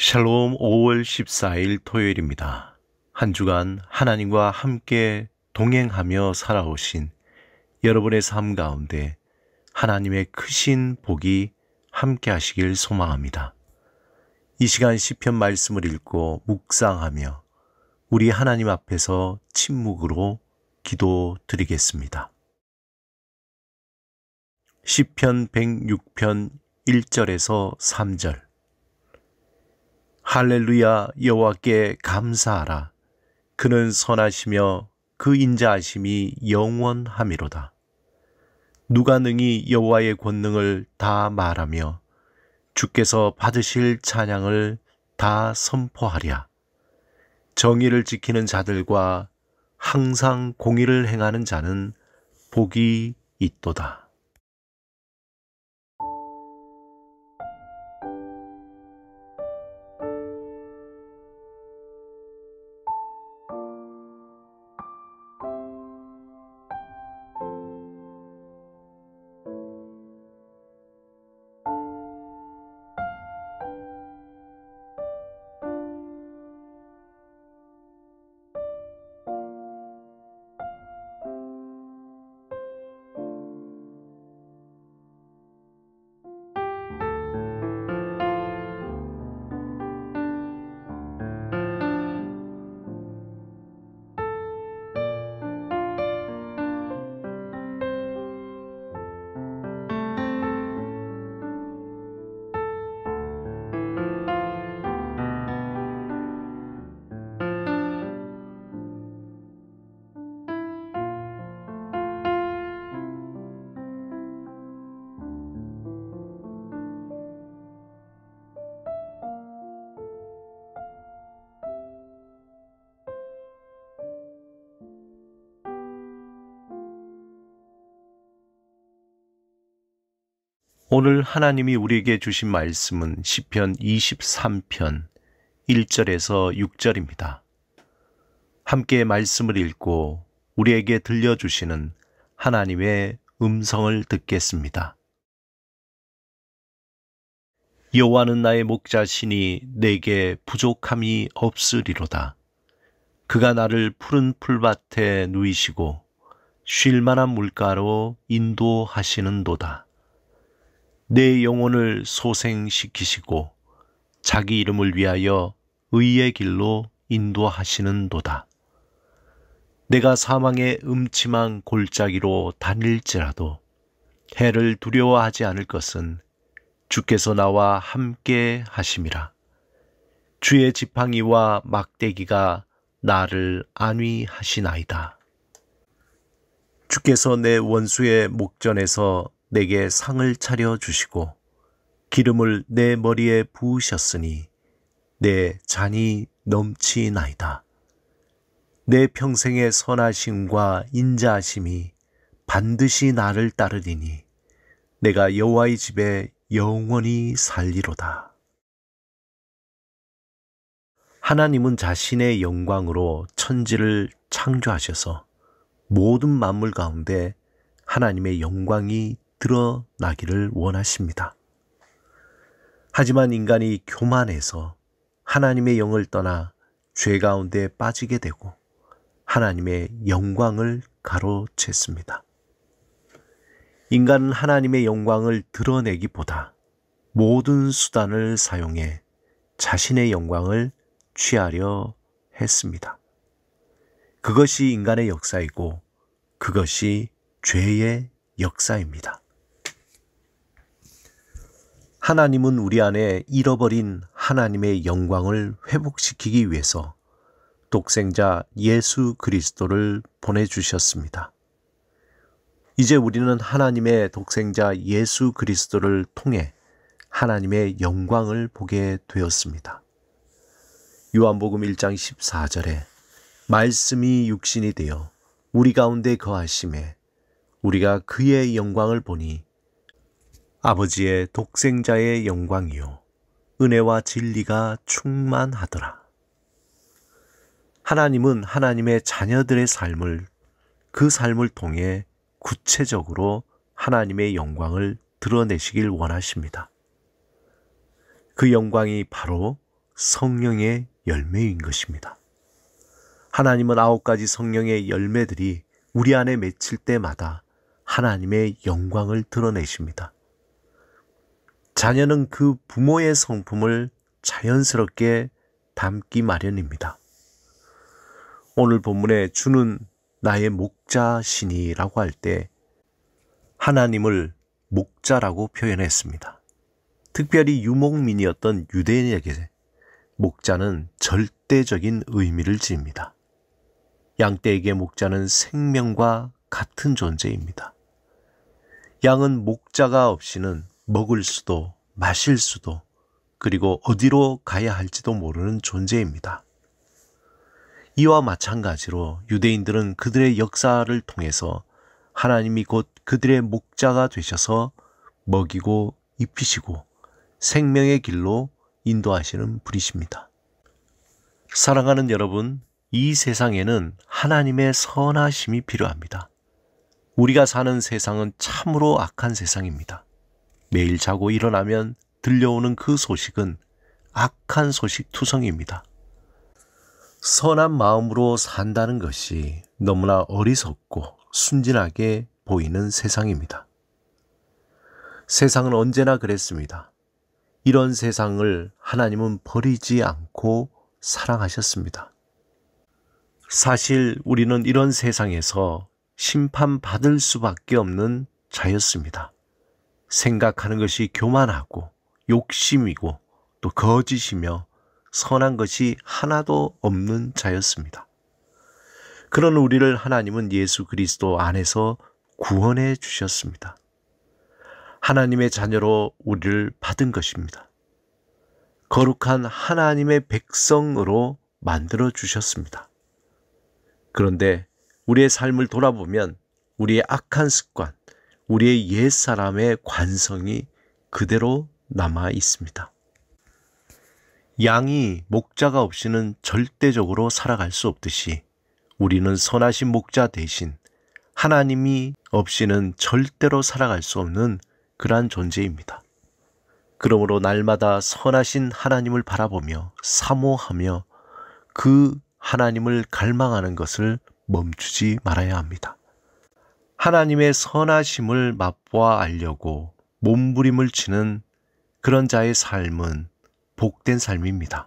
샬롬 5월 14일 토요일입니다. 한 주간 하나님과 함께 동행하며 살아오신 여러분의 삶 가운데 하나님의 크신 복이 함께 하시길 소망합니다. 이 시간 시편 말씀을 읽고 묵상하며 우리 하나님 앞에서 침묵으로 기도드리겠습니다. 시편 106편 1절에서 3절. 할렐루야, 여호와께 감사하라. 그는 선하시며 그 인자하심이 영원하미로다. 누가 능히 여호와의 권능을 다 말하며 주께서 받으실 찬양을 다 선포하랴. 정의를 지키는 자들과 항상 공의를 행하는 자는 복이 있도다. 오늘 하나님이 우리에게 주신 말씀은 시편 23편 1절에서 6절입니다. 함께 말씀을 읽고 우리에게 들려주시는 하나님의 음성을 듣겠습니다. 여호와는 나의 목자시니 내게 부족함이 없으리로다. 그가 나를 푸른 풀밭에 누이시고 쉴 만한 물가로 인도하시는도다. 내 영혼을 소생시키시고 자기 이름을 위하여 의의 길로 인도하시는도다. 내가 사망의 음침한 골짜기로 다닐지라도 해를 두려워하지 않을 것은 주께서 나와 함께 하심이라. 주의 지팡이와 막대기가 나를 안위하시나이다. 주께서 내 원수의 목전에서 내게 상을 차려주시고 기름을 내 머리에 부으셨으니 내 잔이 넘치나이다. 내 평생의 선하심과 인자하심이 반드시 나를 따르리니 내가 여호와의 집에 영원히 살리로다. 하나님은 자신의 영광으로 천지를 창조하셔서 모든 만물 가운데 하나님의 영광이 드러나기를 원하십니다. 하지만 인간이 교만해서 하나님의 영을 떠나 죄 가운데 빠지게 되고 하나님의 영광을 가로챘습니다. 인간은 하나님의 영광을 드러내기보다 모든 수단을 사용해 자신의 영광을 취하려 했습니다. 그것이 인간의 역사이고 그것이 죄의 역사입니다. 하나님은 우리 안에 잃어버린 하나님의 영광을 회복시키기 위해서 독생자 예수 그리스도를 보내주셨습니다. 이제 우리는 하나님의 독생자 예수 그리스도를 통해 하나님의 영광을 보게 되었습니다. 요한복음 1장 14절에 말씀이 육신이 되어 우리 가운데 거하심에 우리가 그의 영광을 보니 아버지의 독생자의 영광이요 은혜와 진리가 충만하더라. 하나님은 하나님의 자녀들의 삶을 그 삶을 통해 구체적으로 하나님의 영광을 드러내시길 원하십니다. 그 영광이 바로 성령의 열매인 것입니다. 하나님은 9가지 성령의 열매들이 우리 안에 맺힐 때마다 하나님의 영광을 드러내십니다. 자녀는 그 부모의 성품을 자연스럽게 담기 마련입니다. 오늘 본문에 주는 나의 목자시니라고 할 때 하나님을 목자라고 표현했습니다. 특별히 유목민이었던 유대인에게 목자는 절대적인 의미를 지닙니다. 양떼에게 목자는 생명과 같은 존재입니다. 양은 목자가 없이는 먹을 수도 마실 수도 그리고 어디로 가야 할지도 모르는 존재입니다. 이와 마찬가지로 유대인들은 그들의 역사를 통해서 하나님이 곧 그들의 목자가 되셔서 먹이고 입히시고 생명의 길로 인도하시는 분이십니다. 사랑하는 여러분, 이 세상에는 하나님의 선하심이 필요합니다. 우리가 사는 세상은 참으로 악한 세상입니다. 매일 자고 일어나면 들려오는 그 소식은 악한 소식 투성입니다. 선한 마음으로 산다는 것이 너무나 어리석고 순진하게 보이는 세상입니다. 세상은 언제나 그랬습니다. 이런 세상을 하나님은 버리지 않고 사랑하셨습니다. 사실 우리는 이런 세상에서 심판받을 수밖에 없는 자였습니다. 생각하는 것이 교만하고 욕심이고 또 거짓이며 선한 것이 하나도 없는 자였습니다. 그런 우리를 하나님은 예수 그리스도 안에서 구원해 주셨습니다. 하나님의 자녀로 우리를 받은 것입니다. 거룩한 하나님의 백성으로 만들어 주셨습니다. 그런데 우리의 삶을 돌아보면 우리의 악한 습관, 우리의 옛사람의 관성이 그대로 남아 있습니다. 양이 목자가 없이는 절대적으로 살아갈 수 없듯이 우리는 선하신 목자 대신 하나님이 없이는 절대로 살아갈 수 없는 그러한 존재입니다. 그러므로 날마다 선하신 하나님을 바라보며 사모하며 그 하나님을 갈망하는 것을 멈추지 말아야 합니다. 하나님의 선하심을 맛보아 알려고 몸부림을 치는 그런 자의 삶은 복된 삶입니다.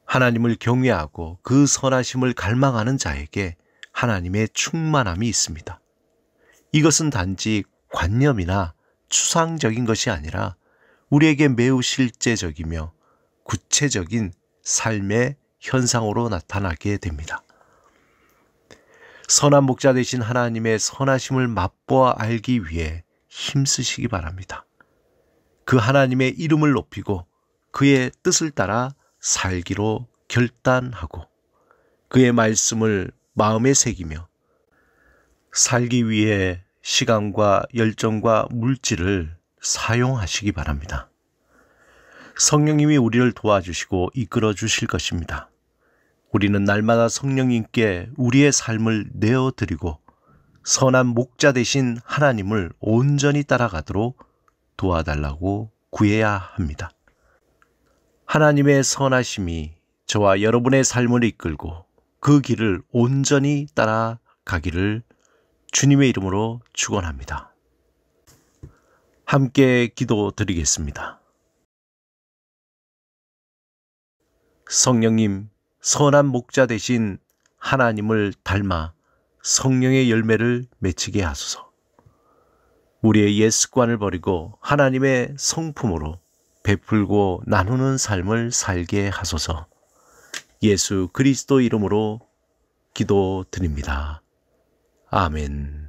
하나님을 경외하고 그 선하심을 갈망하는 자에게 하나님의 충만함이 있습니다. 이것은 단지 관념이나 추상적인 것이 아니라 우리에게 매우 실제적이며 구체적인 삶의 현상으로 나타나게 됩니다. 선한 목자 되신 하나님의 선하심을 맛보아 알기 위해 힘쓰시기 바랍니다. 그 하나님의 이름을 높이고 그의 뜻을 따라 살기로 결단하고 그의 말씀을 마음에 새기며 살기 위해 시간과 열정과 물질을 사용하시기 바랍니다. 성령님이 우리를 도와주시고 이끌어 주실 것입니다. 우리는 날마다 성령님께 우리의 삶을 내어드리고 선한 목자 되신 하나님을 온전히 따라가도록 도와달라고 구해야 합니다. 하나님의 선하심이 저와 여러분의 삶을 이끌고 그 길을 온전히 따라가기를 주님의 이름으로 축원합니다. 함께 기도드리겠습니다. 성령님, 선한 목자 되신 하나님을 닮아 성령의 열매를 맺히게 하소서. 우리의 옛 습관을 버리고 하나님의 성품으로 베풀고 나누는 삶을 살게 하소서. 예수 그리스도 이름으로 기도드립니다. 아멘.